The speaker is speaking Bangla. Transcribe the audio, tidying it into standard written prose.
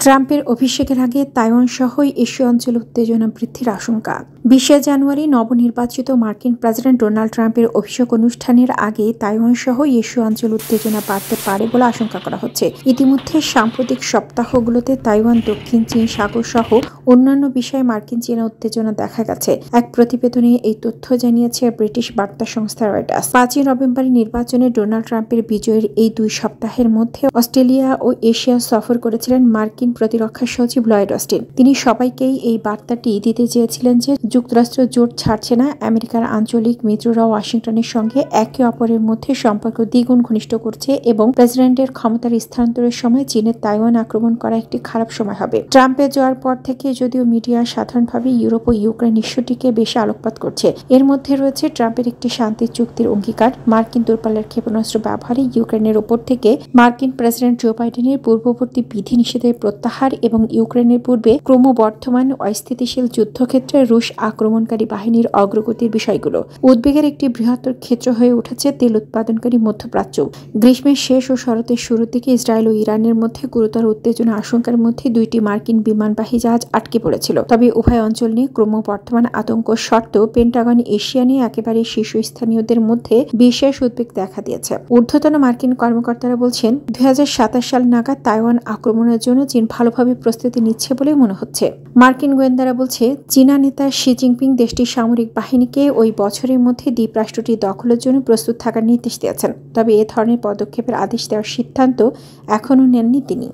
ট্রাম্পের অভিষেকের আগে তাইওয়ান সহ এশীয় অঞ্চলে উত্তেজনা বৃদ্ধির আশঙ্কা। 20 জানুয়ারি নবনির্বাচিত মার্কিন প্রেসিডেন্ট ডোনাল্ড ট্রাম্পের অভিষেক অনুষ্ঠানের আগে তাইওয়ান সহ এশীয় অঞ্চল উত্তেজনা বাড়তে পারে বলে আশঙ্কা করা হচ্ছে। ইতিমধ্যে সাম্প্রতিক সপ্তাহগুলোতে তাইওয়ান, দক্ষিণ চীন সাগর সহ অন্যান্য বিষয়ে মার্কিন চীনা উত্তেজনা দেখা গেছে। এক প্রতিবেদনে এই তথ্য জানিয়েছে ব্রিটিশ বার্তা সংস্থা রয়টার্স। 5 নভেম্বরের নির্বাচনে ডোনাল্ড ট্রাম্পের বিজয়ের এই 2 সপ্তাহের মধ্যে অস্ট্রেলিয়া ও এশিয়া সফর করেছিলেন মার্কিন প্রতিরক্ষা সচিব লয়েড অস্টিন। তিনি সবাইকেই এই বার্তাটি দিতে চেয়েছিলেন যে যুক্তরাষ্ট্র জোট ছাড়ছে না, আমেরিকার আঞ্চলিক মিত্ররা ওয়াশিংটনের সঙ্গে একে অপরের মধ্যে সম্পর্ক দ্বিগুণ ঘনিষ্ঠ করছে এবং প্রেসিডেন্টের ক্ষমতার স্থানান্তরের সময় চীনের তাইওয়ান আক্রমণ করা একটি খারাপ সময় হবে। ট্রাম্পের জয়ের পর থেকে যদিও মিডিয়া সাধারণভাবে ইউরোপ ও ইউক্রেন ইস্যুটিকে বেশি আলোকপাত করছে। এর মধ্যে রয়েছে ট্রাম্পের একটি শান্তি চুক্তির অঙ্গীকার, মার্কিন দূরপাল্লার ক্ষেপণাস্ত্র ব্যবহারে ইউক্রেনের ওপর থেকে মার্কিন প্রেসিডেন্ট জো বাইডেনের পূর্ববর্তী বিধিনিষেধের প্রত্যাহার এবং ইউক্রেনের পূর্বে ক্রমবর্ধমান অস্থিতিশীল যুদ্ধক্ষেত্রে রুশ আক্রমণকারী বাহিনীর অগ্রগতির বিষয়গুলো। উদ্বেগের একটি বৃহত্তর ক্ষেত্র হয়ে উঠেছে তেল উৎপাদনকারী মধ্যপ্রাচ্য। গ্রীষ্মের শেষ ও শরতের শুরুর দিকে ইসরায়েল ও ইরানের মধ্যে গুরুতর উত্তেজনা আশঙ্কার মধ্যে 2টি মার্কিন বিমানবাহী জাহাজ আটকে পড়েছিল। তবে উভয় অঞ্চল নিয়ে ক্রমবর্ধমান আতঙ্ক সত্ত্বেও পেন্টাগন এশিয়া নিয়ে একেবারে শীর্ষস্থানীয়দের মধ্যে বিশেষ উদ্বেগ দেখা দিয়েছে। ঊর্ধ্বতন মার্কিন কর্মকর্তারা বলছেন 2027 সাল নাগাদ তাইওয়ান আক্রমণের জন্য চীন ভালোভাবে প্রস্তুতি নিচ্ছে বলে মনে হচ্ছে। মার্কিন গোয়েন্দারা বলছে চীনা নেতা শি জিনপিং দেশটির সামরিক বাহিনীকে ওই বছরের মধ্যে দ্বীপরাষ্ট্রটি দখলের জন্য প্রস্তুত থাকার নির্দেশ দিয়েছেন। তবে এ ধরনের পদক্ষেপের আদেশ দেওয়ার সিদ্ধান্ত এখনও নেননি তিনি।